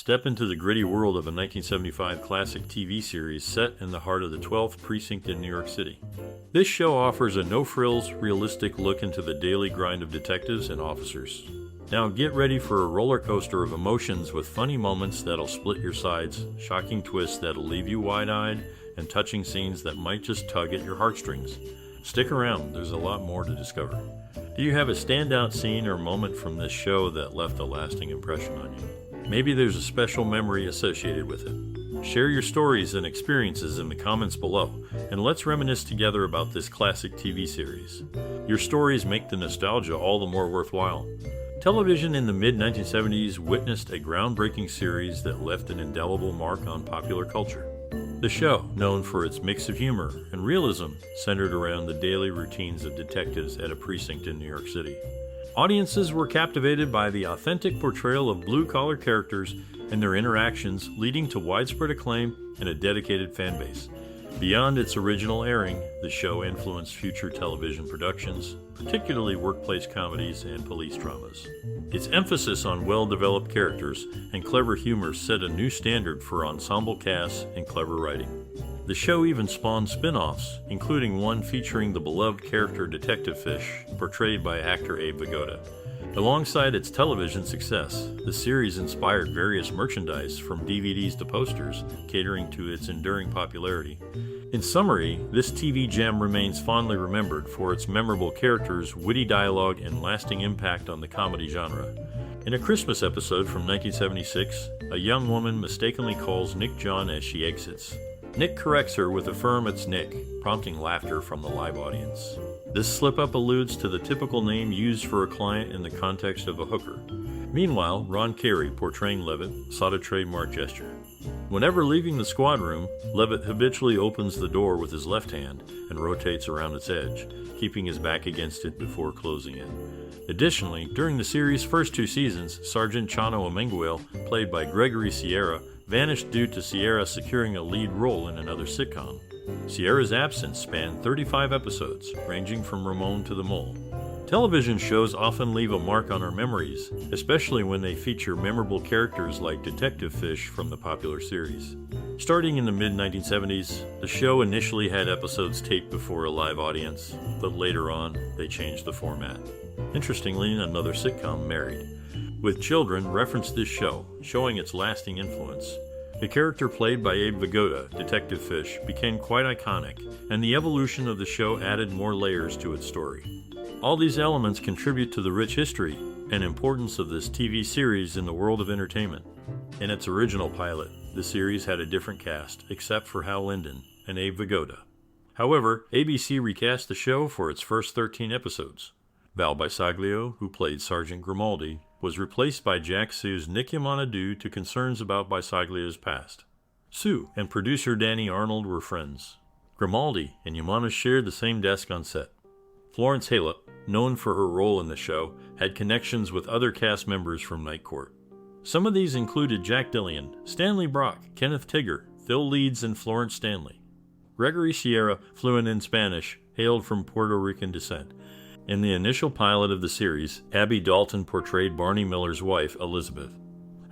step into the gritty world of a 1975 classic TV series set in the heart of the 12th precinct in New York City. This show offers a no-frills, realistic look into the daily grind of detectives and officers. Now get ready for a roller coaster of emotions with funny moments that'll split your sides, shocking twists that'll leave you wide-eyed, and touching scenes that might just tug at your heartstrings. Stick around, there's a lot more to discover. Do you have a standout scene or moment from this show that left a lasting impression on you? Maybe there's a special memory associated with it. Share your stories and experiences in the comments below, and let's reminisce together about this classic TV series. Your stories make the nostalgia all the more worthwhile. Television in the mid-1970s witnessed a groundbreaking series that left an indelible mark on popular culture. The show, known for its mix of humor and realism, centered around the daily routines of detectives at a precinct in New York City. Audiences were captivated by the authentic portrayal of blue-collar characters and their interactions, leading to widespread acclaim and a dedicated fan base. Beyond its original airing, the show influenced future television productions, particularly workplace comedies and police dramas. Its emphasis on well-developed characters and clever humor set a new standard for ensemble casts and clever writing. The show even spawned spin-offs, including one featuring the beloved character Detective Fish, portrayed by actor Abe Vigoda. Alongside its television success, the series inspired various merchandise from DVDs to posters, catering to its enduring popularity. In summary, this TV gem remains fondly remembered for its memorable characters, witty dialogue, and lasting impact on the comedy genre. In a Christmas episode from 1976, a young woman mistakenly calls Nick John as she exits. Nick corrects her with a firm "It's Nick," prompting laughter from the live audience. This slip-up alludes to the typical name used for a client in the context of a hooker. Meanwhile, Ron Carey, portraying Levitt, sought a trademark gesture. Whenever leaving the squad room, Levitt habitually opens the door with his left hand and rotates around its edge, keeping his back against it before closing it. Additionally, during the series' first 2 seasons, Sergeant Chano Amenguale, played by Gregory Sierra, vanished due to Sierra securing a lead role in another sitcom. Sierra's absence spanned 35 episodes, ranging from Ramon to the Mole. Television shows often leave a mark on our memories, especially when they feature memorable characters like Detective Fish from the popular series. Starting in the mid-1970s, the show initially had episodes taped before a live audience, but later on, they changed the format. Interestingly, another sitcom, Married, with children, referenced this show, showing its lasting influence. The character played by Abe Vigoda, Detective Fish, became quite iconic, and the evolution of the show added more layers to its story. All these elements contribute to the rich history and importance of this TV series in the world of entertainment. In its original pilot, the series had a different cast, except for Linden and Abe Vigoda. However, ABC recast the show for its first 13 episodes. Val Bisaglio, who played Sergeant Grimaldi, was replaced by Jack Sue's Nick Yemana due to concerns about Bisaglio's past. Sue and producer Danny Arnold were friends. Grimaldi and Yemana shared the same desk on set. Florence Halep, known for her role in the show, had connections with other cast members from Night Court. Some of these included Jack DeLeon, Stanley Brock, Kenneth Tigger, Phil Leeds, and Florence Stanley. Gregory Sierra, fluent in Spanish, hailed from Puerto Rican descent. In the initial pilot of the series, Abby Dalton portrayed Barney Miller's wife, Elizabeth.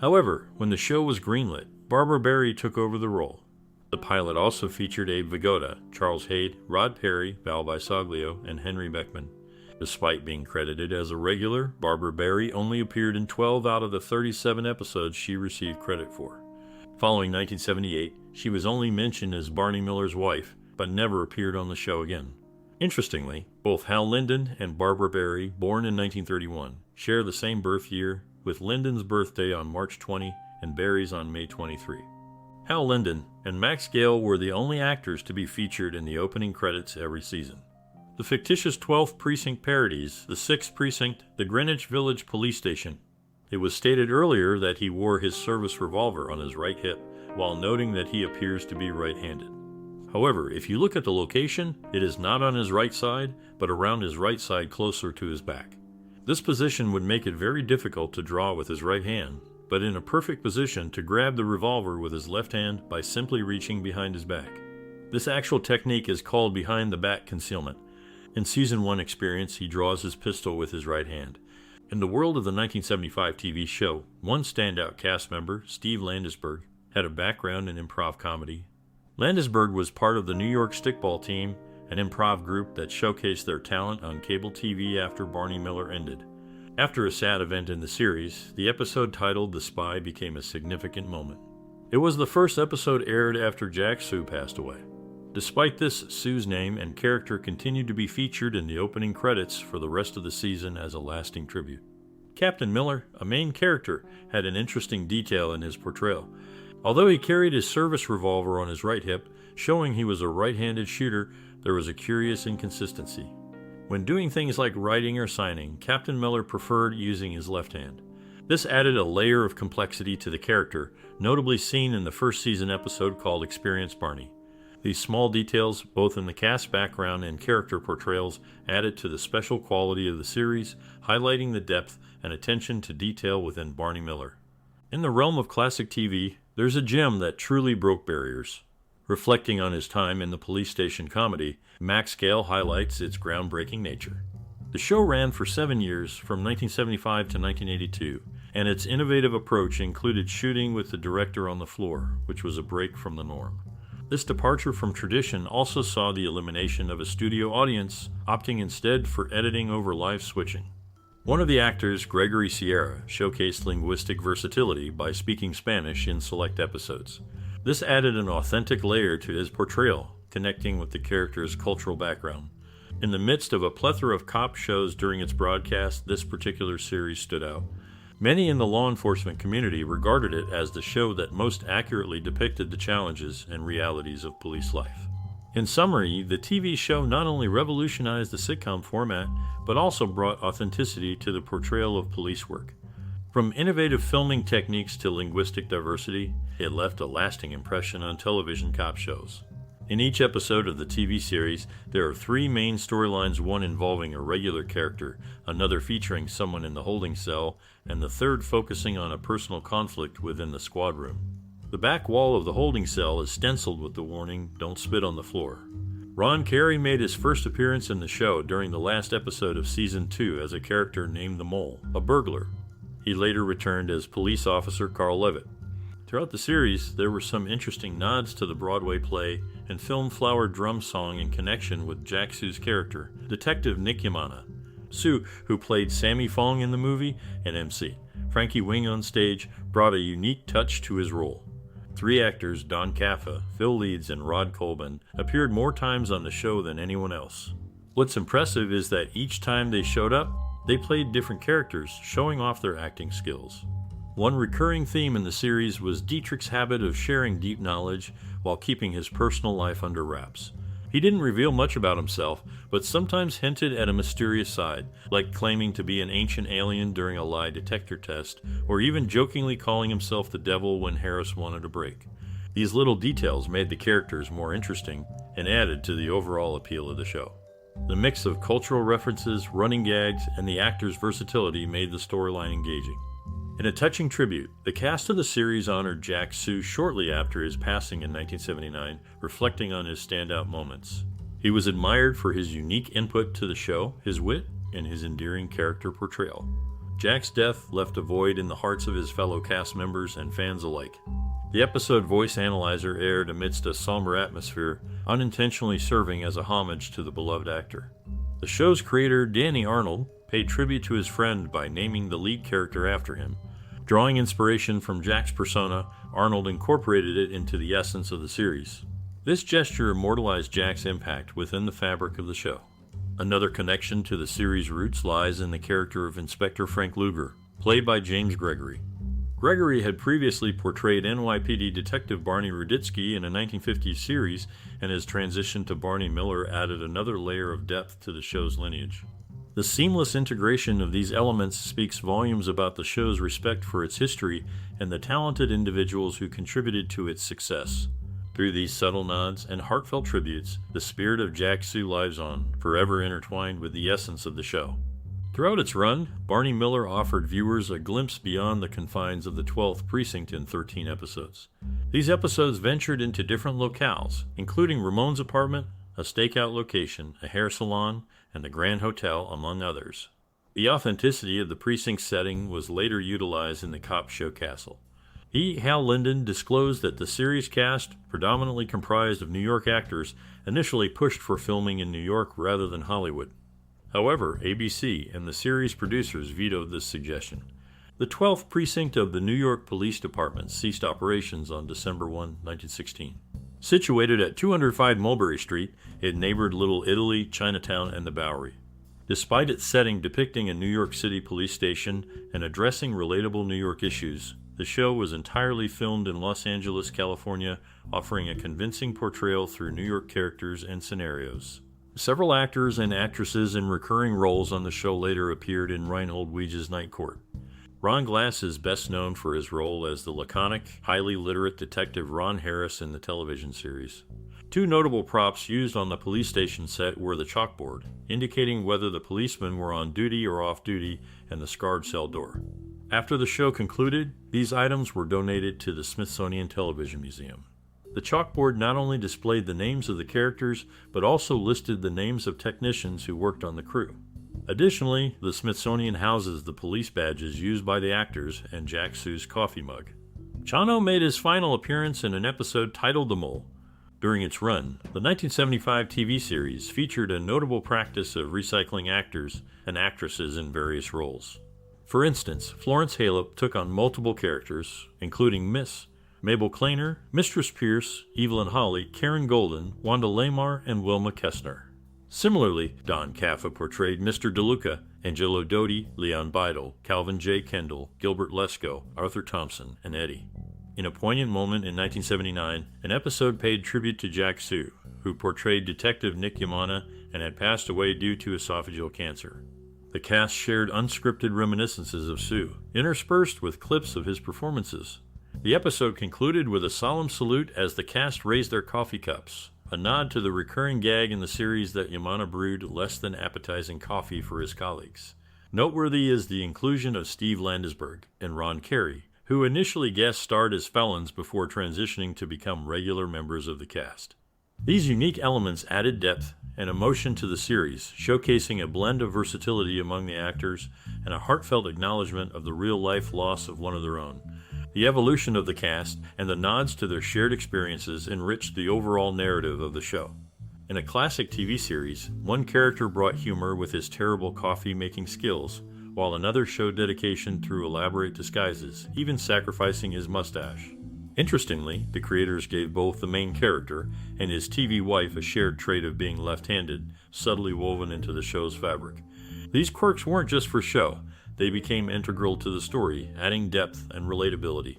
However, when the show was greenlit, Barrie took over the role. The pilot also featured Abe Vigoda, Charles Haight, Rod Perry, Val Bisaglio, and Henry Beckman. Despite being credited as a regular, Barrie only appeared in 12 out of the 37 episodes she received credit for. Following 1978, she was only mentioned as Barney Miller's wife, but never appeared on the show again. Interestingly, both Linden and Barrie, born in 1931, share the same birth year, with Linden's birthday on March 20 and Barrie's on May 23. Linden and Max Gail were the only actors to be featured in the opening credits every season. The fictitious 12th Precinct parodies the 6th Precinct, the Greenwich Village Police Station. It was stated earlier that he wore his service revolver on his right hip, while noting that he appears to be right-handed. However, if you look at the location, it is not on his right side, but around his right side closer to his back. This position would make it very difficult to draw with his right hand, but in a perfect position to grab the revolver with his left hand by simply reaching behind his back. This actual technique is called behind the back concealment. In Season 1 experience, he draws his pistol with his right hand. In the world of the 1975 TV show, one standout cast member, Steve Landesberg, had a background in improv comedy. Landesberg was part of the New York Stickball Team, an improv group that showcased their talent on cable TV after Barney Miller ended. After a sad event in the series, the episode titled The Spy became a significant moment. It was the first episode aired after Jack Sue passed away. Despite this, Sue's name and character continued to be featured in the opening credits for the rest of the season as a lasting tribute. Captain Miller, a main character, had an interesting detail in his portrayal. Although he carried his service revolver on his right hip, showing he was a right-handed shooter, there was a curious inconsistency. When doing things like writing or signing, Captain Miller preferred using his left hand. This added a layer of complexity to the character, notably seen in the first season episode called Experience Barney. These small details, both in the cast background and character portrayals, added to the special quality of the series, highlighting the depth and attention to detail within Barney Miller. In the realm of classic TV, there's a gem that truly broke barriers. Reflecting on his time in the police station comedy, Gail highlights its groundbreaking nature. The show ran for 7 years, from 1975 to 1982, and its innovative approach included shooting with the director on the floor, which was a break from the norm. This departure from tradition also saw the elimination of a studio audience, opting instead for editing over live switching. One of the actors, Gregory, showcased linguistic versatility by speaking Spanish in select episodes. This added an authentic layer to his portrayal, connecting with the character's cultural background. In the midst of a plethora of cop shows during its broadcast, this particular series stood out. Many in the law enforcement community regarded it as the show that most accurately depicted the challenges and realities of police life. In summary, the TV show not only revolutionized the sitcom format, but also brought authenticity to the portrayal of police work. From innovative filming techniques to linguistic diversity, it left a lasting impression on television cop shows. In each episode of the TV series, there are 3 main storylines, one involving a regular character, another featuring someone in the holding cell, and the third focusing on a personal conflict within the squad room. The back wall of the holding cell is stenciled with the warning, "Don't spit on the floor." Carey made his first appearance in the show during the last episode of Season 2 as a character named the Mole, a burglar. He later returned as police officer Carl Levitt. Throughout the series, there were some interesting nods to the Broadway play and film Flower Drum Song in connection with Jack Sue's character, Detective Nick Yemana. Sue, who played Sammy Fong in the movie, and MC Frankie Wing on stage, brought a unique touch to his role. 3 actors, Don Calfa, Phil Leeds, and Rod Colban, appeared more times on the show than anyone else. What's impressive is that each time they showed up, they played different characters, showing off their acting skills. One recurring theme in the series was Dietrich's habit of sharing deep knowledge while keeping his personal life under wraps. He didn't reveal much about himself, but sometimes hinted at a mysterious side, like claiming to be an ancient alien during a lie detector test, or even jokingly calling himself the devil when Harris wanted a break. These little details made the characters more interesting and added to the overall appeal of the show. The mix of cultural references, running gags, and the actors' versatility made the storyline engaging. In a touching tribute, the cast of the series honored Jack Sue shortly after his passing in 1979, reflecting on his standout moments. He was admired for his unique input to the show, his wit, and his endearing character portrayal. Jack's death left a void in the hearts of his fellow cast members and fans alike. The episode Voice Analyzer aired amidst a somber atmosphere, unintentionally serving as a homage to the beloved actor. The show's creator, Danny Arnold, paid tribute to his friend by naming the lead character after him. Drawing inspiration from Jack's persona, Arnold incorporated it into the essence of the series. This gesture immortalized Jack's impact within the fabric of the show. Another connection to the series' roots lies in the character of Inspector Frank Luger, played by James Gregory. Gregory had previously portrayed NYPD Detective Barney Ruditsky in a 1950s series, and his transition to Barney Miller added another layer of depth to the show's lineage. The seamless integration of these elements speaks volumes about the show's respect for its history and the talented individuals who contributed to its success. Through these subtle nods and heartfelt tributes, the spirit of Jack Sue lives on, forever intertwined with the essence of the show. Throughout its run, Barney Miller offered viewers a glimpse beyond the confines of the 12th Precinct in 13 episodes. These episodes ventured into different locales, including Ramon's apartment, a stakeout location, a hair salon, and the Grand Hotel, among others. The authenticity of the precinct setting was later utilized in the cop show Castle. Hal Linden disclosed that the series cast, predominantly comprised of New York actors, initially pushed for filming in New York rather than Hollywood. However, ABC and the series producers vetoed this suggestion. The 12th precinct of the New York Police Department ceased operations on December 1, 1916. Situated at 205 Mulberry Street, it neighbored Little Italy, Chinatown, and the Bowery. Despite its setting depicting a New York City police station and addressing relatable New York issues, the show was entirely filmed in Los Angeles, California, offering a convincing portrayal through New York characters and scenarios. Several actors and actresses in recurring roles on the show later appeared in Reinhold Weege's Night Court. Ron Glass is best known for his role as the laconic, highly literate detective Ron Harris in the television series. Two notable props used on the police station set were the chalkboard, indicating whether the policemen were on duty or off duty, and the scarred cell door. After the show concluded, these items were donated to the Smithsonian Television Museum. The chalkboard not only displayed the names of the characters, but also listed the names of technicians who worked on the crew. Additionally, the Smithsonian houses the police badges used by the actors and Jack Sue's coffee mug. Chano made his final appearance in an episode titled The Mole. During its run, the 1975 TV series featured a notable practice of recycling actors and actresses in various roles. For instance, Florence Halep took on multiple characters, including Miss, Mabel Kleiner, Mistress Pierce, Evelyn Hawley, Karen Golden, Wanda Lamar, and Wilma Kessner. Similarly, Don Calfa portrayed Mr. DeLuca, Angelo Doty, Leon Beidel, Calvin J. Kendall, Gilbert Lesko, Arthur Thompson, and Eddie. In a poignant moment in 1979, an episode paid tribute to Jack Sue, who portrayed Detective Nick Yemana and had passed away due to esophageal cancer. The cast shared unscripted reminiscences of Sue, interspersed with clips of his performances. The episode concluded with a solemn salute as the cast raised their coffee cups, a nod to the recurring gag in the series that Yemana brewed less than appetizing coffee for his colleagues. Noteworthy is the inclusion of Steve Landesberg and Ron Carey, who initially guest starred as felons before transitioning to become regular members of the cast. These unique elements added depth and emotion to the series, showcasing a blend of versatility among the actors and a heartfelt acknowledgement of the real-life loss of one of their own. The evolution of the cast and the nods to their shared experiences enriched the overall narrative of the show. In a classic TV series, one character brought humor with his terrible coffee-making skills, while another showed dedication through elaborate disguises, even sacrificing his mustache. Interestingly, the creators gave both the main character and his TV wife a shared trait of being left-handed, subtly woven into the show's fabric. These quirks weren't just for show, they became integral to the story, adding depth and relatability.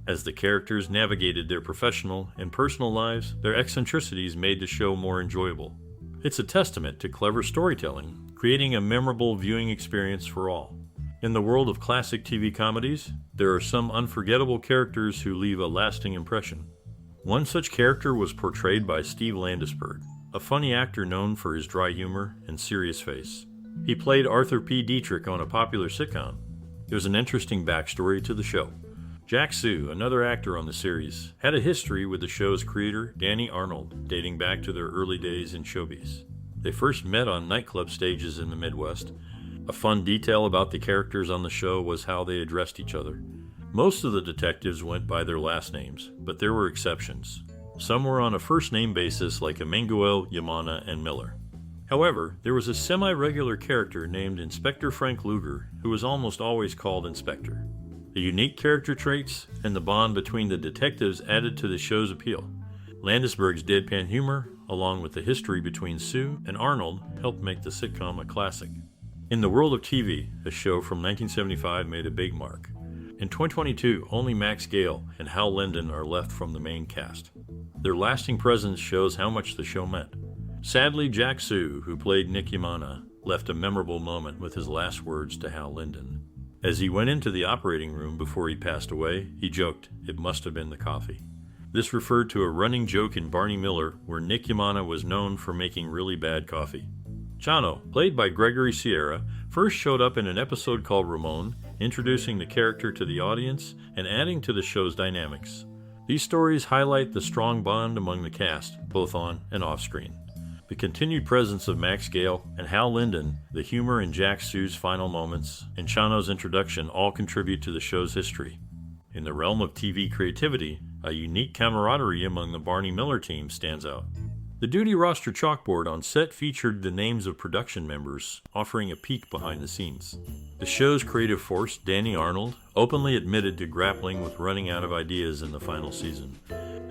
As the characters navigated their professional and personal lives, their eccentricities made the show more enjoyable. It's a testament to clever storytelling, creating a memorable viewing experience for all. In the world of classic TV comedies, there are some unforgettable characters who leave a lasting impression. One such character was portrayed by Steve Landesberg, a funny actor known for his dry humor and serious face. He played Arthur P. Dietrich on a popular sitcom. There's an interesting backstory to the show. Jack Sue, another actor on the series, had a history with the show's creator, Danny Arnold, dating back to their early days in showbiz. They first met on nightclub stages in the Midwest. A fun detail about the characters on the show was how they addressed each other. Most of the detectives went by their last names, but there were exceptions. Some were on a first-name basis like Amenguale, Yemana, and Miller. However, there was a semi-regular character named Inspector Frank Luger, who was almost always called Inspector. The unique character traits and the bond between the detectives added to the show's appeal. Landesberg's deadpan humor, along with the history between Sue and Arnold, helped make the sitcom a classic. In the world of TV, a show from 1975 made a big mark. In 2022, only Max Gail and Hal Linden are left from the main cast. Their lasting presence shows how much the show meant. Sadly, Jack Sue, who played Nick Yemana, left a memorable moment with his last words to Hal Linden. As he went into the operating room before he passed away, he joked, "It must have been the coffee." This referred to a running joke in Barney Miller where Nick Yemana was known for making really bad coffee. Chano, played by Gregory Sierra, first showed up in an episode called Ramon, introducing the character to the audience and adding to the show's dynamics. These stories highlight the strong bond among the cast, both on and off screen. The continued presence of Max Gail and Hal Linden, the humor in Jack Sue's final moments, and Chano's introduction all contribute to the show's history. In the realm of TV creativity, a unique camaraderie among the Barney Miller team stands out. The duty roster chalkboard on set featured the names of production members, offering a peek behind the scenes. The show's creative force, Danny Arnold, openly admitted to grappling with running out of ideas in the final season.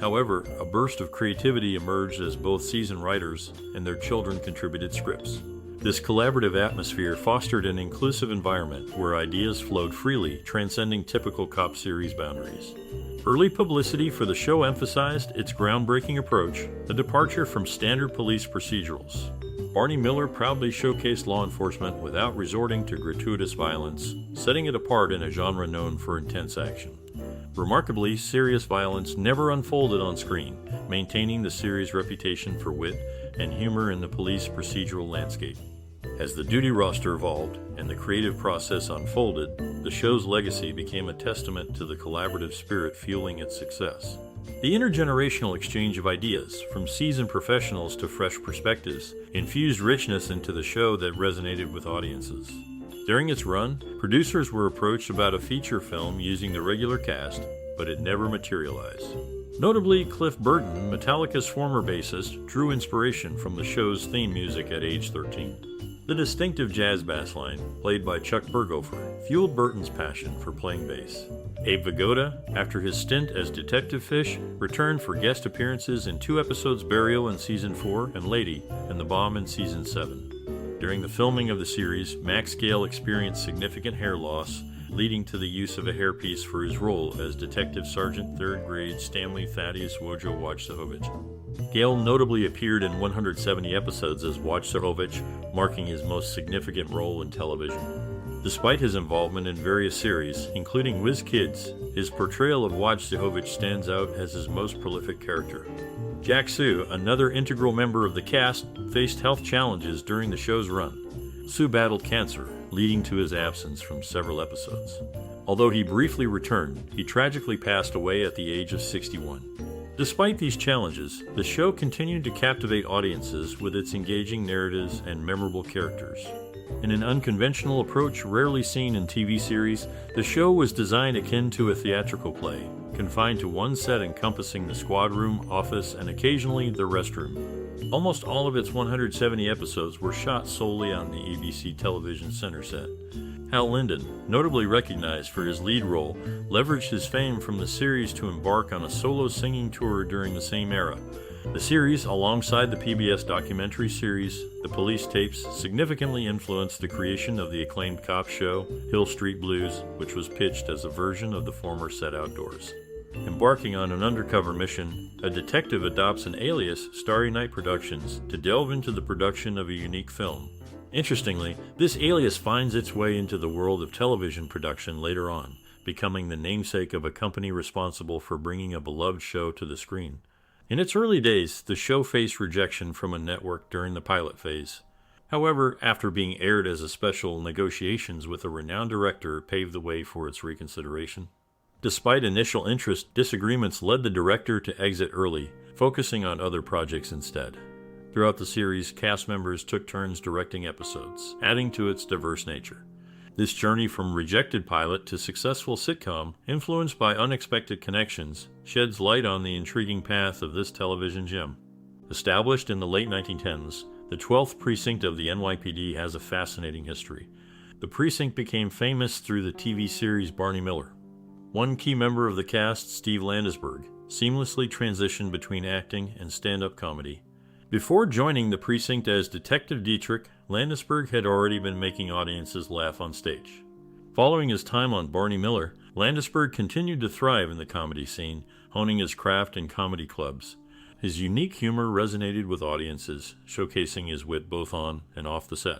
However, a burst of creativity emerged as both season writers and their children contributed scripts. This collaborative atmosphere fostered an inclusive environment where ideas flowed freely, transcending typical cop series boundaries. Early publicity for the show emphasized its groundbreaking approach, a departure from standard police procedurals. Barney Miller proudly showcased law enforcement without resorting to gratuitous violence, setting it apart in a genre known for intense action. Remarkably, serious violence never unfolded on screen, maintaining the series' reputation for wit and humor in the police procedural landscape. As the duty roster evolved and the creative process unfolded, the show's legacy became a testament to the collaborative spirit fueling its success. The intergenerational exchange of ideas, from seasoned professionals to fresh perspectives, infused richness into the show that resonated with audiences. During its run, producers were approached about a feature film using the regular cast, but it never materialized. Notably, Cliff Burton, Metallica's former bassist, drew inspiration from the show's theme music at age 13. The distinctive jazz bass line, played by Chuck Berghofer, fueled Burton's passion for playing bass. Abe Vigoda, after his stint as Detective Fish, returned for guest appearances in 2 episodes Burial in Season 4 and Lady and The Bomb in Season 7. During the filming of the series, Max Gail experienced significant hair loss, leading to the use of a hairpiece for his role as Detective Sergeant 3rd Grade Stanley Thaddeus Wojo Wojciehowicz. Gail notably appeared in 170 episodes as Wojciehowicz, marking his most significant role in television. Despite his involvement in various series, including Whiz Kids, his portrayal of Wojciehowicz stands out as his most prolific character. Jack Sue, another integral member of the cast, faced health challenges during the show's run. Sue battled cancer, leading to his absence from several episodes. Although he briefly returned, he tragically passed away at the age of 61. Despite these challenges, the show continued to captivate audiences with its engaging narratives and memorable characters. In an unconventional approach rarely seen in TV series, the show was designed akin to a theatrical play, confined to one set encompassing the squad room, office, and occasionally the restroom. Almost all of its 170 episodes were shot solely on the ABC television center set. Hal Linden, notably recognized for his lead role, leveraged his fame from the series to embark on a solo singing tour during the same era. The series, alongside the PBS documentary series The Police Tapes, significantly influenced the creation of the acclaimed cop show Hill Street Blues, which was pitched as a version of the former Set Outdoors. Embarking on an undercover mission, a detective adopts an alias, Starry Night Productions, to delve into the production of a unique film. Interestingly, this alias finds its way into the world of television production later on, becoming the namesake of a company responsible for bringing a beloved show to the screen. In its early days, the show faced rejection from a network during the pilot phase. However, after being aired as a special, negotiations with a renowned director paved the way for its reconsideration. Despite initial interest, disagreements led the director to exit early, focusing on other projects instead. Throughout the series, cast members took turns directing episodes, adding to its diverse nature. This journey from rejected pilot to successful sitcom, influenced by unexpected connections, sheds light on the intriguing path of this television gem. Established in the late 1910s, the 12th precinct of the NYPD has a fascinating history. The precinct became famous through the TV series Barney Miller. One key member of the cast, Steve Landesberg, seamlessly transitioned between acting and stand-up comedy. Before joining the precinct as Detective Dietrich, Landesberg had already been making audiences laugh on stage. Following his time on Barney Miller, Landesberg continued to thrive in the comedy scene, honing his craft in comedy clubs. His unique humor resonated with audiences, showcasing his wit both on and off the set.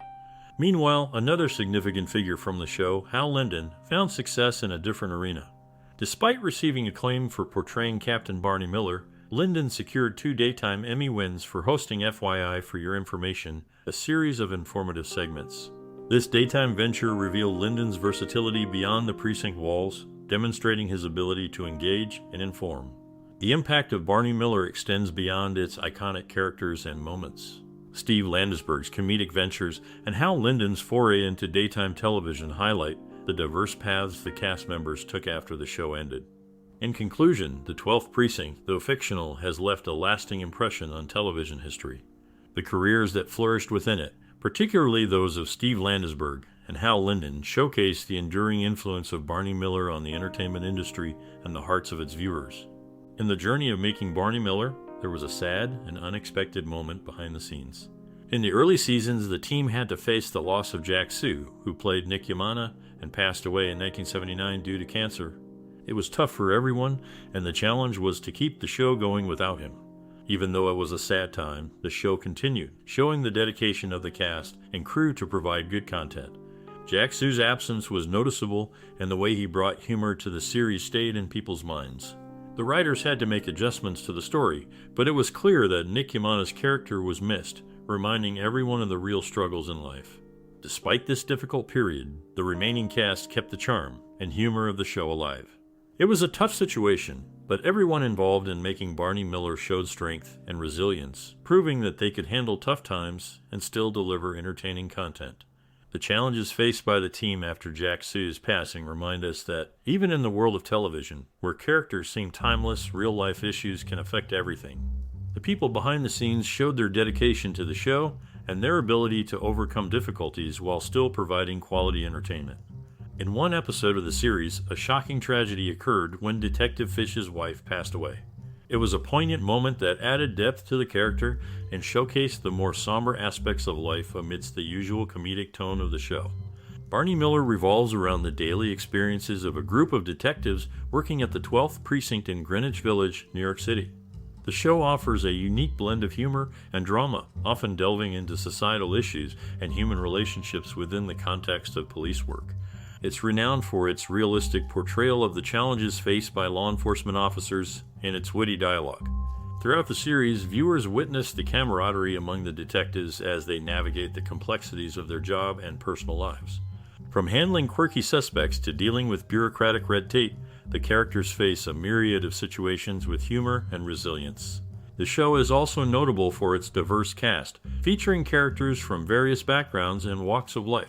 Meanwhile, another significant figure from the show, Hal Linden, found success in a different arena. Despite receiving acclaim for portraying Captain Barney Miller, Linden secured 2 daytime Emmy wins for hosting FYI for Your Information, a series of informative segments. This daytime venture revealed Linden's versatility beyond the precinct walls, demonstrating his ability to engage and inform. The impact of Barney Miller extends beyond its iconic characters and moments. Steve Landesberg's comedic ventures, and how Linden's foray into daytime television highlight the diverse paths the cast members took after the show ended. In conclusion, the 12th Precinct, though fictional, has left a lasting impression on television history. The careers that flourished within it, particularly those of Steve Landesberg and Hal Linden, showcase the enduring influence of Barney Miller on the entertainment industry and the hearts of its viewers. In the journey of making Barney Miller, there was a sad and unexpected moment behind the scenes. In the early seasons, the team had to face the loss of Jack Sue, who played Nick Yemana and passed away in 1979 due to cancer. It was tough for everyone, and the challenge was to keep the show going without him. Even though it was a sad time, the show continued, showing the dedication of the cast and crew to provide good content. Jack Sue's absence was noticeable, and the way he brought humor to the series stayed in people's minds. The writers had to make adjustments to the story, but it was clear that Nick Yemana's character was missed, reminding everyone of the real struggles in life. Despite this difficult period, the remaining cast kept the charm and humor of the show alive. It was a tough situation, but everyone involved in making Barney Miller showed strength and resilience, proving that they could handle tough times and still deliver entertaining content. The challenges faced by the team after Jack Sue's passing remind us that, even in the world of television, where characters seem timeless, real-life issues can affect everything. The people behind the scenes showed their dedication to the show and their ability to overcome difficulties while still providing quality entertainment. In one episode of the series, a shocking tragedy occurred when Detective Fish's wife passed away. It was a poignant moment that added depth to the character and showcased the more somber aspects of life amidst the usual comedic tone of the show. Barney Miller revolves around the daily experiences of a group of detectives working at the 12th Precinct in Greenwich Village, New York City. The show offers a unique blend of humor and drama, often delving into societal issues and human relationships within the context of police work. It's renowned for its realistic portrayal of the challenges faced by law enforcement officers and its witty dialogue. Throughout the series, viewers witness the camaraderie among the detectives as they navigate the complexities of their job and personal lives. From handling quirky suspects to dealing with bureaucratic red tape, the characters face a myriad of situations with humor and resilience. The show is also notable for its diverse cast, featuring characters from various backgrounds and walks of life.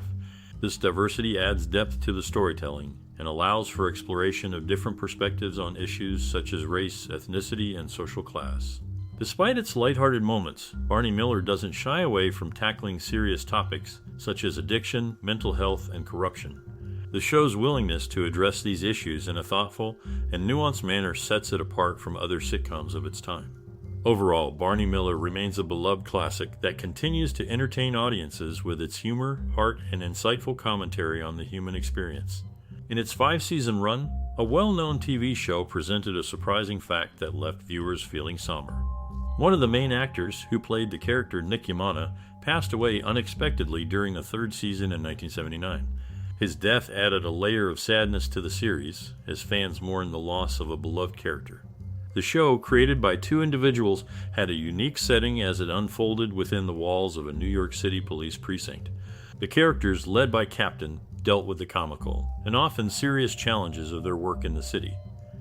This diversity adds depth to the storytelling and allows for exploration of different perspectives on issues such as race, ethnicity, and social class. Despite its lighthearted moments, Barney Miller doesn't shy away from tackling serious topics such as addiction, mental health, and corruption. The show's willingness to address these issues in a thoughtful and nuanced manner sets it apart from other sitcoms of its time. Overall, Barney Miller remains a beloved classic that continues to entertain audiences with its humor, heart, and insightful commentary on the human experience. In its 5-season run, a well-known TV show presented a surprising fact that left viewers feeling somber. One of the main actors, who played the character Nick Yemana, passed away unexpectedly during the 3rd season in 1979. His death added a layer of sadness to the series, as fans mourned the loss of a beloved character. The show, created by 2 individuals, had a unique setting as it unfolded within the walls of a New York City police precinct. The characters, led by Capt, dealt with the comical and often serious challenges of their work in the city.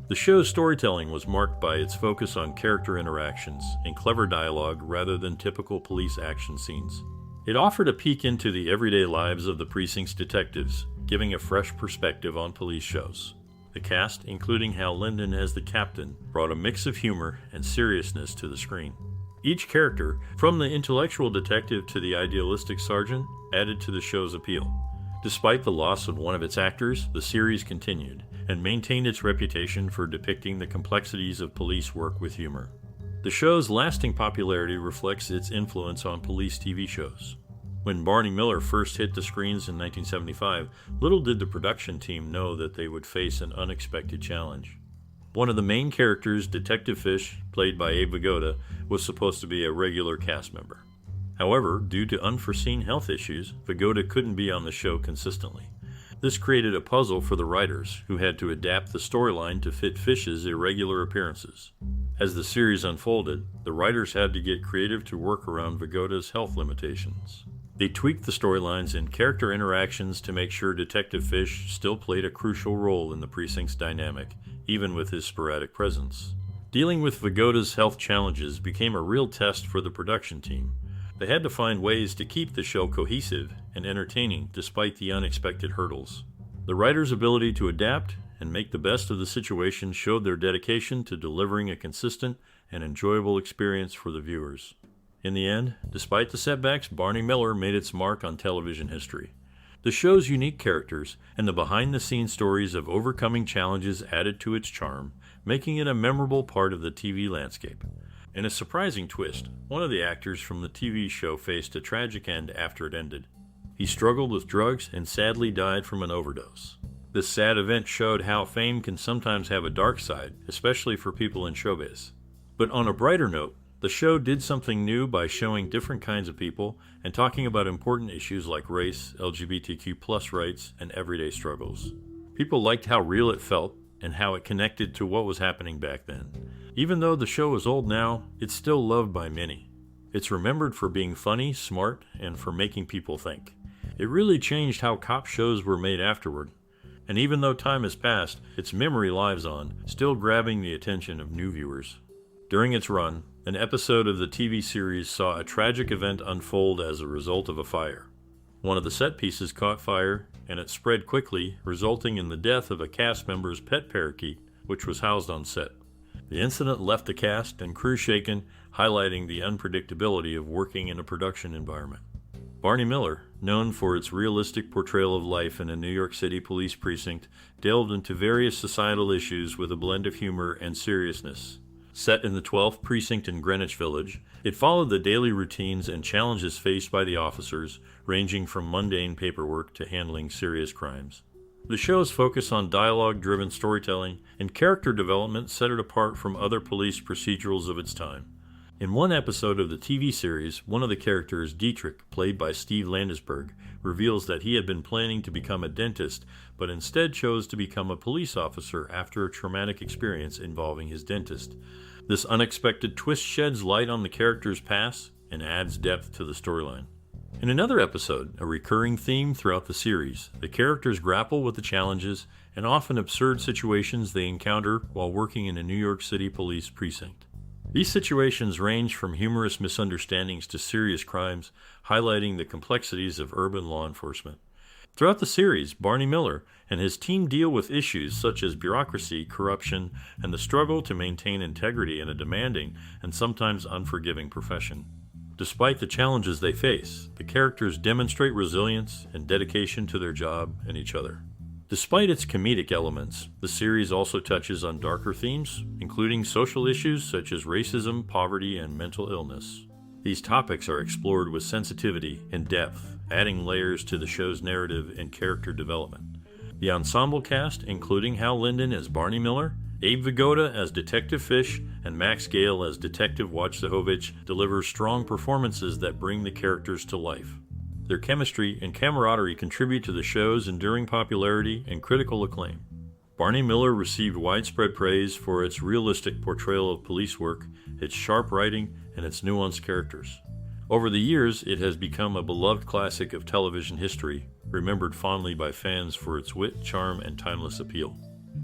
The show's storytelling was marked by its focus on character interactions and clever dialogue rather than typical police action scenes. It offered a peek into the everyday lives of the precinct's detectives, giving a fresh perspective on police shows. The cast, including Hal Linden as the captain, brought a mix of humor and seriousness to the screen. Each character, from the intellectual detective to the idealistic sergeant, added to the show's appeal. Despite the loss of one of its actors, the series continued and maintained its reputation for depicting the complexities of police work with humor. The show's lasting popularity reflects its influence on police TV shows. When Barney Miller first hit the screens in 1975, little did the production team know that they would face an unexpected challenge. One of the main characters, Detective Fish, played by Vigoda, was supposed to be a regular cast member. However, due to unforeseen health issues, Vigoda couldn't be on the show consistently. This created a puzzle for the writers, who had to adapt the storyline to fit Fish's irregular appearances. As the series unfolded, the writers had to get creative to work around Vigoda's health limitations. They tweaked the storylines and character interactions to make sure Detective Fish still played a crucial role in the precinct's dynamic, even with his sporadic presence. Dealing with Vigoda's health challenges became a real test for the production team. They had to find ways to keep the show cohesive and entertaining despite the unexpected hurdles. The writers' ability to adapt and make the best of the situation showed their dedication to delivering a consistent and enjoyable experience for the viewers. In the end, despite the setbacks, Barney Miller made its mark on television history. The show's unique characters and the behind-the-scenes stories of overcoming challenges added to its charm, making it a memorable part of the TV landscape. In a surprising twist, one of the actors from the TV show faced a tragic end after it ended. He struggled with drugs and sadly died from an overdose. This sad event showed how fame can sometimes have a dark side, especially for people in showbiz. But on a brighter note, the show did something new by showing different kinds of people and talking about important issues like race, LGBTQ+ rights, and everyday struggles. People liked how real it felt and how it connected to what was happening back then. Even though the show is old now, it's still loved by many. It's remembered for being funny, smart, and for making people think. It really changed how cop shows were made afterward. And even though time has passed, its memory lives on, still grabbing the attention of new viewers. During its run, an episode of the TV series saw a tragic event unfold as a result of a fire. One of the set pieces caught fire, and it spread quickly, resulting in the death of a cast member's pet parakeet, which was housed on set. The incident left the cast and crew shaken, highlighting the unpredictability of working in a production environment. Barney Miller, known for its realistic portrayal of life in a New York City police precinct, delved into various societal issues with a blend of humor and seriousness. Set in the 12th Precinct in Greenwich Village, it followed the daily routines and challenges faced by the officers, ranging from mundane paperwork to handling serious crimes. The show's focus on dialogue-driven storytelling and character development set it apart from other police procedurals of its time. In one episode of the TV series, one of the characters, Dietrich, played by Steve Landesberg, reveals that he had been planning to become a dentist, but instead chose to become a police officer after a traumatic experience involving his dentist. This unexpected twist sheds light on the character's past and adds depth to the storyline. In another episode, a recurring theme throughout the series, the characters grapple with the challenges and often absurd situations they encounter while working in a New York City police precinct. These situations range from humorous misunderstandings to serious crimes, highlighting the complexities of urban law enforcement. Throughout the series, Barney Miller and his team deal with issues such as bureaucracy, corruption, and the struggle to maintain integrity in a demanding and sometimes unforgiving profession. Despite the challenges they face, the characters demonstrate resilience and dedication to their job and each other. Despite its comedic elements, the series also touches on darker themes, including social issues such as racism, poverty, and mental illness. These topics are explored with sensitivity and depth, adding layers to the show's narrative and character development. The ensemble cast, including Hal Linden as Barney Miller, Abe Vigoda as Detective Fish, and Max Gail as Detective Wojciehowicz, delivers strong performances that bring the characters to life. Their chemistry and camaraderie contribute to the show's enduring popularity and critical acclaim. Barney Miller received widespread praise for its realistic portrayal of police work, its sharp writing, and its nuanced characters. Over the years, it has become a beloved classic of television history, remembered fondly by fans for its wit, charm, and timeless appeal.